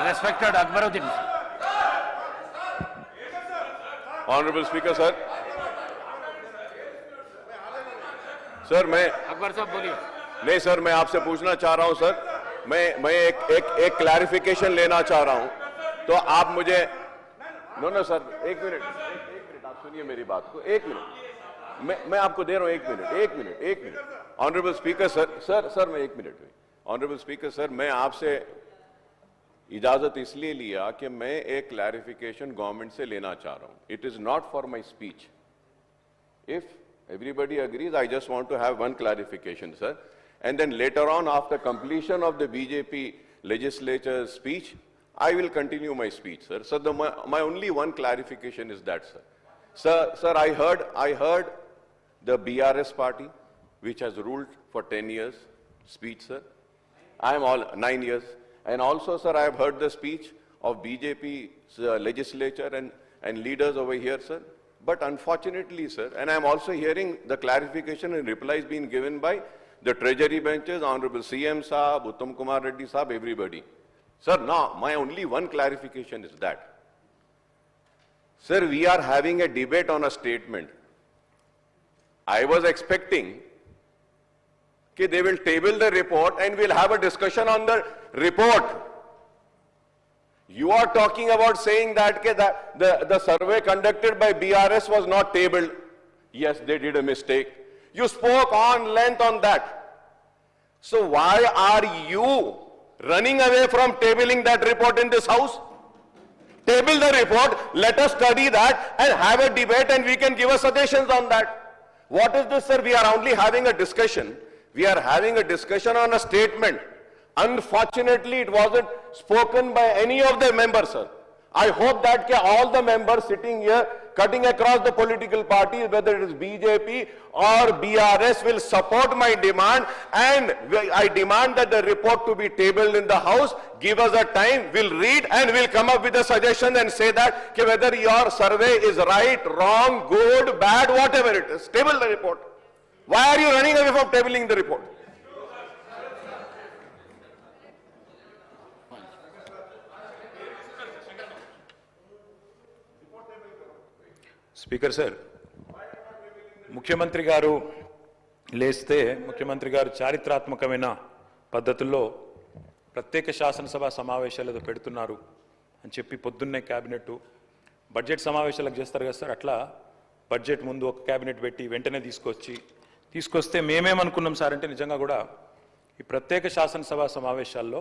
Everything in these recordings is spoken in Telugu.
Respected Akbaruddin. Honorable Speaker, sir. Sir मैं अकबर साहब बोलिए. नहीं सर, मैं आपसे पूछना चाह रहा हूं सर, मैं एक क्लैरिफिकेशन लेना चाह रहा हूं, तो आप मुझे नो सर एक मिनट आप सुनिए मेरी बात को, एक मिनट मैं आपको दे रहा हूं, एक मिनट ऑनरेबल स्पीकर सर मैं एक मिनट ऑनरेबल स्पीकर सर, मैं आपसे इजाजत इसलिए लिया कि मैं एक क्लैरिफिकेशन गवर्नमेंट से लेना चाह रहा हूं. It is not for my speech. If everybody agrees, I just want to have one clarification, sir. And then later on, after completion of the BJP legislature's speech, I will continue my speech, sir. So my only one clarification is that, sir. Sir, I heard the BRS party, which has ruled for 10 years, speech, sir. I am all 9 years. And also, sir, I have heard the speech of BJP's legislature and leaders over here, sir. But unfortunately, sir, and I am also hearing the clarification and replies being given by the treasury benches, Honorable CM Saab, Uttam Kumar Reddy Saab, everybody. Sir, now, my only one clarification is that, sir, we are having a debate on a statement. I was expecting that they will table the report and we'll have a discussion on the report. You are talking about saying that the survey conducted by BRS was not tabled. Yes, they did a mistake. You spoke on length on that. So why are you running away from tabling that report in this house? Table the report, let us study that and have a debate and we can give us suggestions on that. What is this, sir? We are only having a discussion. We are having a discussion on a statement. Unfortunately, it wasn't spoken by any of the members, sir. I hope that all the members sitting here, cutting across the political parties, whether it is BJP or BRS, will support my demand, and I demand that the report to be tabled in the House. Give us a time, we'll read and we'll come up with a suggestion and say that whether your survey is right, wrong, good, bad, whatever it is, table the report. Why are you running away from tabling the report? Speaker sir, ముఖ్యమంత్రి గారు లేస్తే ముఖ్యమంత్రి గారు చారిత్రాత్మకమైన పద్ధతుల్లో ప్రత్యేక శాసనసభ సమావేశాలు పెడుతున్నారు అని చెప్పి పొద్దున్నే క్యాబినెట్ బడ్జెట్ సమావేశాలకు చేస్తారు కదా సార్, అట్లా బడ్జెట్ ముందు ఒక క్యాబినెట్ పెట్టి వెంటనే తీసుకొస్తే మేమేమనుకున్నాం సార్ అంటే, నిజంగా కూడా ఈ ప్రత్యేక శాసనసభ సమావేశాల్లో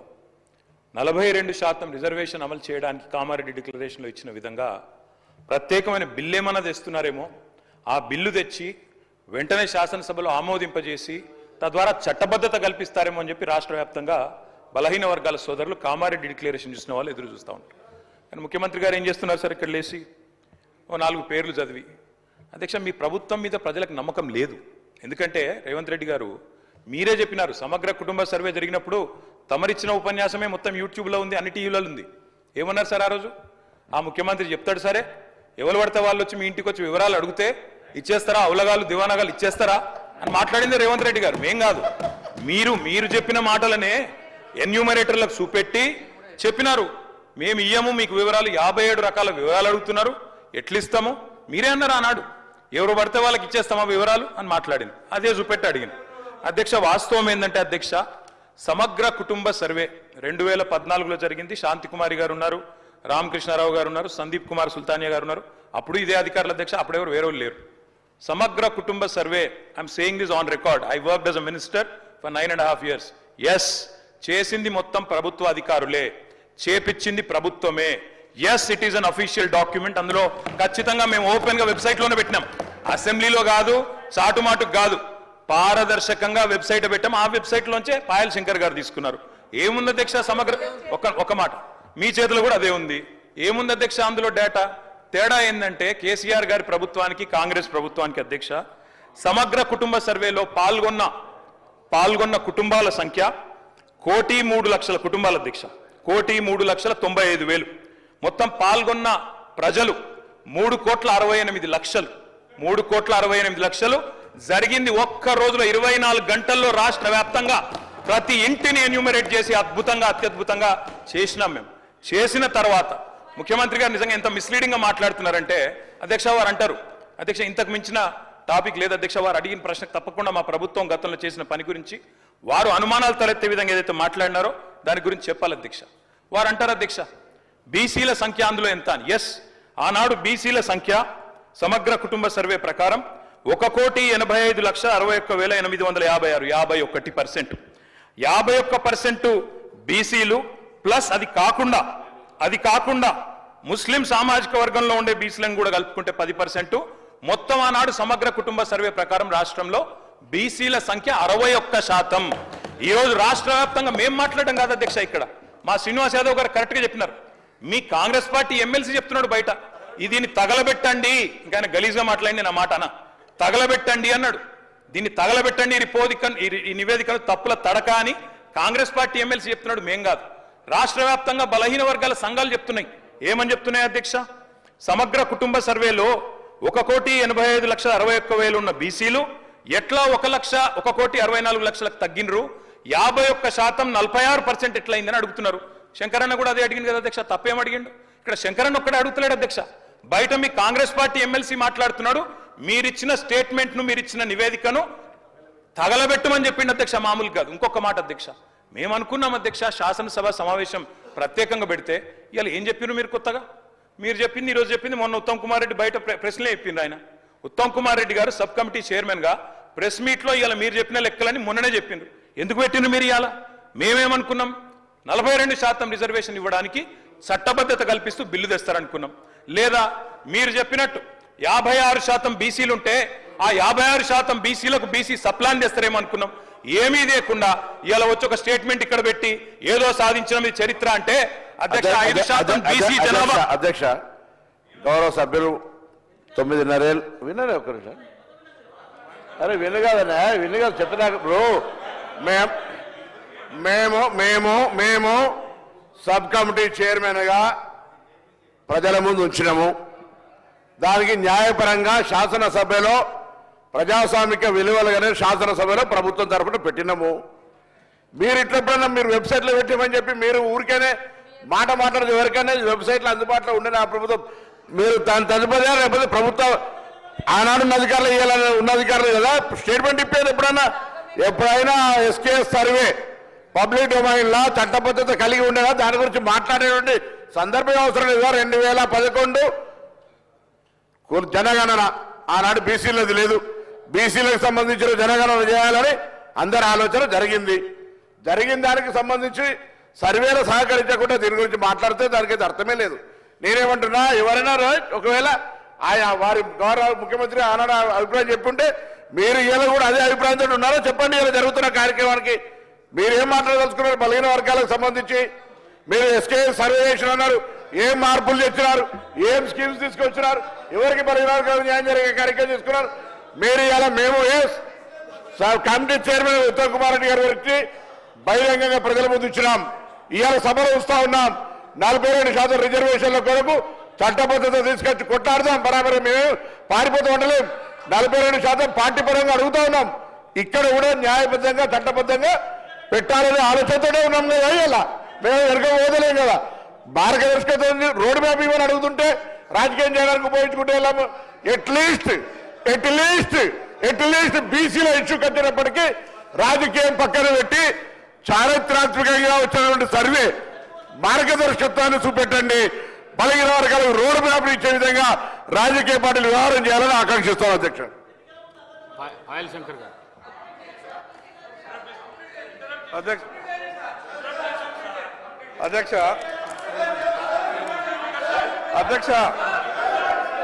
42% రిజర్వేషన్ అమలు చేయడానికి కామారెడ్డి డిక్లరేషన్లో ఇచ్చిన విధంగా ప్రత్యేకమైన బిల్లు ఏమన్నా తెస్తున్నారేమో, ఆ బిల్లు తెచ్చి వెంటనే శాసనసభలో ఆమోదింపజేసి తద్వారా చట్టబద్ధత కల్పిస్తారేమో అని చెప్పి రాష్ట్ర వ్యాప్తంగా బలహీన వర్గాల సోదరులు కామారెడ్డి డిక్లరేషన్ చూసిన వాళ్ళు ఎదురు చూస్తూ ఉంటారు. కానీ ముఖ్యమంత్రి గారు ఏం చేస్తున్నారు సార్, ఇక్కడ లేచి ఓ 4 పేర్లు చదివి, అధ్యక్ష మీ ప్రభుత్వం మీద ప్రజలకు నమ్మకం లేదు. ఎందుకంటే రేవంత్ రెడ్డి గారు మీరే చెప్పినారు, సమగ్ర కుటుంబ సర్వే జరిగినప్పుడు తమరిచ్చిన ఉపన్యాసమే మొత్తం యూట్యూబ్లో ఉంది, అన్ని టీవీలలో ఉంది. ఏమన్నారు సార్ ఆ రోజు? ఆ ముఖ్యమంత్రి చెప్తాడు, సరే ఎవరు పడితే వాళ్ళు వచ్చి మీ ఇంటికి వచ్చి వివరాలు అడిగితే ఇచ్చేస్తారా, అవలగాలు దివానాగాలు ఇచ్చేస్తారా అని మాట్లాడింది రేవంత్ రెడ్డి గారు, మేం కాదు. మీరు చెప్పిన మాటలనే ఎన్యూమరేటర్లకు చూపెట్టి చెప్పినారు, మేము ఇయ్యము మీకు వివరాలు, 57 రకాల వివరాలు అడుగుతున్నారు, ఎట్లిస్తాము మీరే అన్నారు ఆనాడు. ఎవరు పడితే వాళ్ళకి ఇచ్చేస్తామా వివరాలు అని మాట్లాడింది, అదే చూపెట్టి అడిగింది. అధ్యక్ష, వాస్తవం ఏంటంటే అధ్యక్ష, సమగ్ర కుటుంబ సర్వే 2014లో జరిగింది. శాంతికుమారి గారు ఉన్నారు, రామకృష్ణారావు గారు ఉన్నారు, సందీప్ కుమార్ సుల్తానియా గారు ఉన్నారు. అప్పుడు ఇదే అధికారుల అధ్యక్ష, అప్పుడెవరు వేరే లేరు. సమగ్ర కుటుంబ survey, I'm saying this on record, I worked as a minister for 9.5 years. Yes, చేసింది మొత్తం ప్రభుత్వ అధికారులే, చేపించింది ప్రభుత్వమే. Yes, it is an official document. అందులో ఖచ్చితంగా మేము ఓపెన్ గా వెబ్సైట్ లోనే పెట్టినాం, అసెంబ్లీలో కాదు, చాటుమాటుకు కాదు, పారదర్శకంగా వెబ్సైట్ పెట్టాం. ఆ వెబ్సైట్ లోంచే పాయల్ శంకర్ గారు తీసుకున్నారు. ఏముంది అధ్యక్ష సమగ్ర, ఒక మాట, మీ చేతిలో కూడా అదే ఉంది. ఏముంది అధ్యక్ష అందులో డేటా? తేడా ఏంటంటే కేసీఆర్ గారి ప్రభుత్వానికి కాంగ్రెస్ ప్రభుత్వానికి అధ్యక్ష, సమగ్ర కుటుంబ సర్వేలో పాల్గొన్న కుటుంబాల సంఖ్య 1,03,00,000 కుటుంబాల అధ్యక్ష, 1,03,95,000. మొత్తం పాల్గొన్న ప్రజలు 3,68,00,000. 3,68,00,000 జరిగింది ఒక్క రోజులో 24 గంటల్లో రాష్ట్ర వ్యాప్తంగా ప్రతి ఇంటిని ఎన్యూమరేట్ చేసి అద్భుతంగా అత్యద్భుతంగా చేసినాం మేము. చేసిన తర్వాత ముఖ్యమంత్రి గారు నిజంగా ఎంత మిస్లీడింగ్గా మాట్లాడుతున్నారంటే అధ్యక్ష వారు అంటారు, అధ్యక్ష ఇంతకు మించిన టాపిక్ లేదు అధ్యక్ష, వారు అడిగిన ప్రశ్నకు తప్పకుండా మా ప్రభుత్వం గతంలో చేసిన పని గురించి వారు అనుమానాలు తలెత్తే విధంగా ఏదైతే మాట్లాడినారో దాని గురించి చెప్పాలి అధ్యక్ష. వారు అంటారు అధ్యక్ష బీసీల సంఖ్య అందులో ఎంత అని. ఎస్, ఆనాడు బీసీల సంఖ్య సమగ్ర కుటుంబ సర్వే ప్రకారం 1,85,61,856, 51%. 51% బీసీలు ప్లస్ అది కాకుండా ముస్లిం సామాజిక వర్గంలో ఉండే బీసీలను కూడా కలుపుకుంటే 10%. మొత్తం ఆనాడు సమగ్ర కుటుంబ సర్వే ప్రకారం రాష్ట్రంలో బీసీల సంఖ్య 61%. ఈ రోజు రాష్ట్ర వ్యాప్తంగా మేము మాట్లాడడం కాదు అధ్యక్ష, ఇక్కడ మా శ్రీనివాస్ యాదవ్ గారు కరెక్ట్ గా చెప్పినారు. మీ కాంగ్రెస్ పార్టీ ఎమ్మెల్సీ చెప్తున్నాడు బయట, దీన్ని తగలబెట్టండి, ఇంకా గలీజ్గా మాట్లాడింది నా మాట అన్న, తగలబెట్టండి అన్నాడు. దీన్ని తగలబెట్టండి ఈ నివేదికను తప్పుల తడక అని కాంగ్రెస్ పార్టీ ఎమ్మెల్సీ చెప్తున్నాడు, మేం కాదు. రాష్ట్ర వ్యాప్తంగా బలహీన వర్గాల సంఘాలు చెప్తున్నాయి. ఏమని చెప్తున్నాయి అధ్యక్ష? సమగ్ర కుటుంబ సర్వేలో 1,85,61,000 ఉన్న బీసీలు ఎట్లా 1,64,64,00,000 తగ్గినరు, 51% 46% ఎట్లయిందని అడుగుతున్నారు. శంకరన్న కూడా అదే అడిగింది కదా అధ్యక్ష, తప్పేం అడిగిండు? ఇక్కడ శంకరన్న ఒక్కడే అడుగుతలేడు అధ్యక్ష, బయట మీ కాంగ్రెస్ పార్టీ ఎమ్మెల్సీ మాట్లాడుతున్నాడు, మీరిచ్చిన స్టేట్మెంట్ను మీరిచ్చిన నివేదికను తగలబెట్టమని చెప్పిండు అధ్యక్ష, మామూలు కాదు. ఇంకొక మాట అధ్యక్ష, మేము అనుకున్నాం అధ్యక్ష శాసనసభ సమావేశం ప్రత్యేకంగా పెడితే, ఇవాళ ఏం చెప్పినారు మీరు కొత్తగా? మీరు చెప్పింది ఈరోజు చెప్పింది మొన్న ఉత్తమ్ కుమార్ రెడ్డి బయట ప్రెస్లే చెప్పిండ్రు. ఆయన ఉత్తమ్ కుమార్ రెడ్డి గారు సబ్ కమిటీ చైర్మన్ గా ప్రెస్ మీట్ లో ఇవాళ మీరు చెప్పిన లెక్కలని మొన్ననే చెప్పిండ్రు. ఎందుకు పెట్టిండ్రు మీరు? ఇవాళ మేమేమనుకున్నాం, 42% రిజర్వేషన్ ఇవ్వడానికి చట్టబద్ధత కల్పిస్తూ బిల్లు తెస్తారనుకున్నాం. లేదా మీరు చెప్పినట్టు 56% బీసీలుంటే ఆ 56% బీసీలకు బీసీ సప్లాన్ చేస్తారేమో అనుకున్నాం. ఏమీ లేకుండా ఇలా వచ్చి ఒక స్టేట్మెంట్ ఇక్కడ పెట్టి ఏదో సాధించిన మీ చరిత్ర అంటే అధ్యక్ష 5% బీసీ జనాభా. అధ్యక్ష గౌరవ సభ్యులు 9:30 ఏళ్ళు విన్నారే ఒక్క నిమిషం. అరే వినగాదన్నా, వినగా చెప్పినా ఇప్పుడు మేము సబ్ కమిటీ చైర్మన్గా ప్రజల ముందు ఉంచినాము. దానికి న్యాయపరంగా శాసనసభలో ప్రజాస్వామిక విలువలుగానే శాసనసభలో ప్రభుత్వం తరఫున పెట్టినాము. మీరు ఇట్లప్పుడన్నా మీరు వెబ్సైట్లో పెట్టామని చెప్పి మీరు ఊరికేనే మాట్లాడదు. ఎవరికైనా వెబ్సైట్లో అందుబాటులో ఉండే ఆ ప్రభుత్వం మీరు దాని తదుపరి లేకపోతే ప్రభుత్వం ఆనాడు ఉన్న అధికారులు ఇవ్వాలని ఉన్న అధికారులు కదా స్టేట్మెంట్ ఇప్పేది. ఎప్పుడైనా ఎస్కేఎస్ సర్వే పబ్లిక్ డొమైన్ లా చట్టబద్ధత కలిగి ఉండేదా దాని గురించి మాట్లాడేటువంటి సందర్భం అవసరం లేదా? 2011 జనగణన ఆనాడు బీసీలది లేదు, బీసీలకు సంబంధించిన జనగణన చేయాలని అందరి ఆలోచన జరిగింది. దానికి సంబంధించి సర్వేలు సహకరించకుండా దీని గురించి మాట్లాడితే దానికైతే అర్థమే లేదు. నేనేమంటున్నా, ఎవరైనా ఒకవేళ ఆయా వారి గౌరవ ముఖ్యమంత్రి ఆనాడు అభిప్రాయం చెప్పుంటే మీరు ఇలా కూడా అదే అభిప్రాయంతో ఉన్నారో చెప్పండి. ఇలా జరుగుతున్న కార్యక్రమానికి మీరు ఏం మాట్లాడదలుచుకున్నారు? బలహీన వర్గాలకు సంబంధించి మీరు ఎస్కే సర్వే చేసిన అన్నారు, ఏం మార్పులు తెచ్చినారు, ఏం స్కీమ్స్ తీసుకొచ్చినారు, ఎవరికి బలహీన వర్గాలకు న్యాయం జరిగే కార్యక్రమం తీసుకున్నారు మీరు. ఇలా మేము కమిటీ చైర్మన్ ఉత్తమ్ కుమార్ రెడ్డి గారి గురించి బహిరంగంగా ప్రజల ముందు ఇచ్చినాం. ఇవాళ సభలో వస్తా ఉన్నాం. 42% రిజర్వేషన్ల కొరకు చట్టబద్ధత తీసుకొచ్చి కొట్లాడదాం. బరాబరి మేము పారిపోతూ ఉండలేం. 42% పార్టీ పరంగా అడుగుతా ఉన్నాం. ఇక్కడ కూడా న్యాయబద్ధంగా చట్టబద్ధంగా పెట్టాలనే ఆలోచనతోనే ఉన్నాం కదా. ఇలా మేము వెనక పోదలేం కదా. మార్గదర్శకత రోడ్ మ్యాప్ ఇవ్వని అడుగుతుంటే రాజకీయం చేయడానికి ఉపయోగించుకుంటే వెళ్ళాము. ఎట్లీస్ట్ బీసీల ఇష్యూ కట్టినప్పటికీ రాజకీయం పక్కన పెట్టి చారిత్రాత్మకంగా వచ్చినటువంటి సర్వే మార్గదర్శకత్వాన్ని చూపెట్టండి. బలహీన వర్గాలకు రోడ్ మ్యాప్ ఇచ్చే విధంగా రాజకీయ పార్టీలు వ్యవహారం చేయాలని ఆకాంక్షిస్తాం. అధ్యక్ష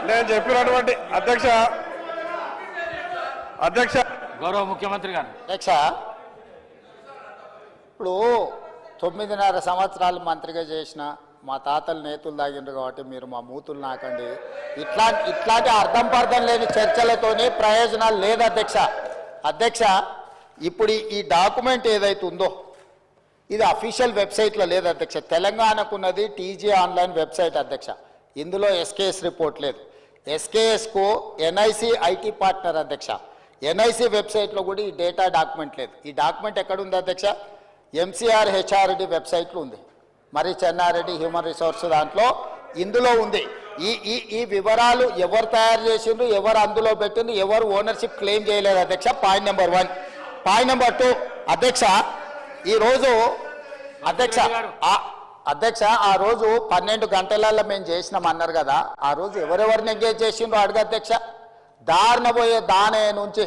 నేను చెప్పినటువంటి అధ్యక్ష గౌరవ ముఖ్యమంత్రి గారు అధ్యక్ష ఇప్పుడు 9.5 సంవత్సరాలు మంత్రిగా చేసిన మా తాతలు నేతులు తాగిండ్రు కాబట్టి మీరు మా మూతులు నాకండి. ఇట్లాంటి అర్థం పర్థం లేని చర్చలతోనే ప్రయోజనాలు లేదు అధ్యక్ష. ఇప్పుడు ఈ డాక్యుమెంట్ ఏదైతే ఉందో ఇది అఫీషియల్ వెబ్సైట్లో లేదు అధ్యక్ష. తెలంగాణకున్నది టీజీ ఆన్లైన్ వెబ్సైట్ అధ్యక్ష. ఇందులో ఎస్కేఎస్ రిపోర్ట్ లేదు. ఎస్కేఎస్కు ఎన్ఐసి ఐటీ పార్ట్నర్ అధ్యక్ష. ఎన్ఐసి వెబ్సైట్లో కూడా ఈ డేటా డాక్యుమెంట్ లేదు. ఈ డాక్యుమెంట్ ఎక్కడుంది అధ్యక్ష? ఎంసీఆర్ హెచ్ఆర్డి వెబ్సైట్లో ఉంది. మరి చెన్నారెడ్డి హ్యూమన్ రిసోర్స్ దాంట్లో ఇందులో ఉంది. ఈ వివరాలు ఎవరు తయారు చేసిండ్రు, ఎవరు అందులో పెట్టిండ్రు, ఎవరు ఓనర్షిప్ క్లెయిమ్ చేయలేదు అధ్యక్ష. Point number 1. పాయింట్ నెంబర్ 2 అధ్యక్ష, ఈరోజు అధ్యక్ష ఆ రోజు 12 గంటలలో మేము చేసినాం అన్నారు కదా, ఆ రోజు ఎవరెవరిని ఎంగేజ్ చేసిండ్రో అడుగు అధ్యక్ష. దారిన పోయే దానే నుంచి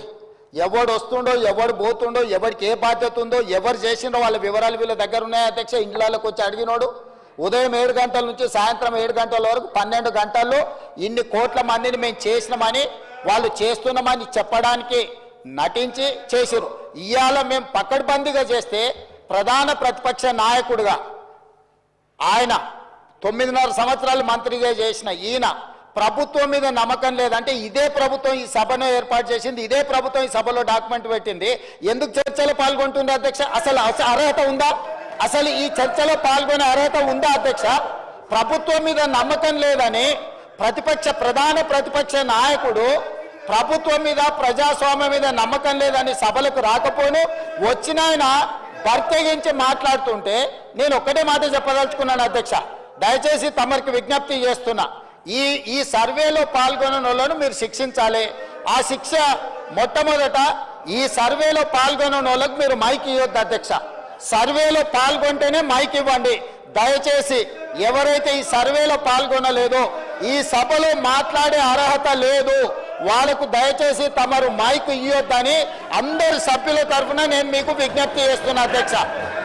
ఎవడు వస్తుండో, ఎవడు పోతుండో, ఎవరికి ఏ బాధ్యత ఉందో, ఎవరు చేసిండో వాళ్ళ వివరాలు వీళ్ళ దగ్గర ఉన్నాయి అధ్యక్ష. ఇండ్లలోకి వచ్చి అడిగినోడు ఉదయం 7 గంటల నుంచి సాయంత్రం 7 గంటల వరకు 12 గంటల్లో ఇన్ని కోట్ల మందిని మేము చేసినామని వాళ్ళు చేస్తున్నామని చెప్పడానికి నటించి చేసిరు. ఇవాళ మేము పకడ్బందీగా చేస్తే ప్రధాన ప్రతిపక్ష నాయకుడిగా ఆయన 9.5 సంవత్సరాలు మంత్రిగా చేసిన ఈయన ప్రభుత్వం మీద నమ్మకం లేదంటే ఇదే ప్రభుత్వం ఈ సభను ఏర్పాటు చేసింది, ఇదే ప్రభుత్వం ఈ సభలో డాక్యుమెంట్ పెట్టింది, ఎందుకు చర్చలో పాల్గొంటుంది అధ్యక్ష? అసలు అర్హత ఉందా? అసలు ఈ చర్చలో పాల్గొనే అర్హత ఉందా అధ్యక్ష? ప్రభుత్వం మీద నమ్మకం లేదని ప్రధాన ప్రతిపక్ష నాయకుడు ప్రభుత్వం మీద ప్రజాస్వామ్యం మీద నమ్మకం లేదని సభలకు రాకపోను వచ్చిన ఆయన బర్తగించి మాట్లాడుతుంటే నేను ఒక్కటే మాట చెప్పదలుచుకున్నాను అధ్యక్ష. దయచేసి తమరికి విజ్ఞప్తి చేస్తున్నా, ఈ సర్వేలో పాల్గొన్న వాళ్ళను మీరు శిక్షించాలి. ఆ శిక్ష మొట్టమొదట ఈ సర్వేలో పాల్గొన్న వాళ్ళకు మీరు మైక్ ఇవ్వద్దు అధ్యక్ష. సర్వేలో పాల్గొంటేనే మైక్ ఇవ్వండి దయచేసి. ఎవరైతే ఈ సర్వేలో పాల్గొనలేదో, ఈ సభలో మాట్లాడే అర్హత లేదు, వాళ్ళకు దయచేసి తమరు మైక్ ఇవ్వొద్దని అందరి సభ్యుల తరఫున నేను మీకు విజ్ఞప్తి చేస్తున్నా అధ్యక్ష.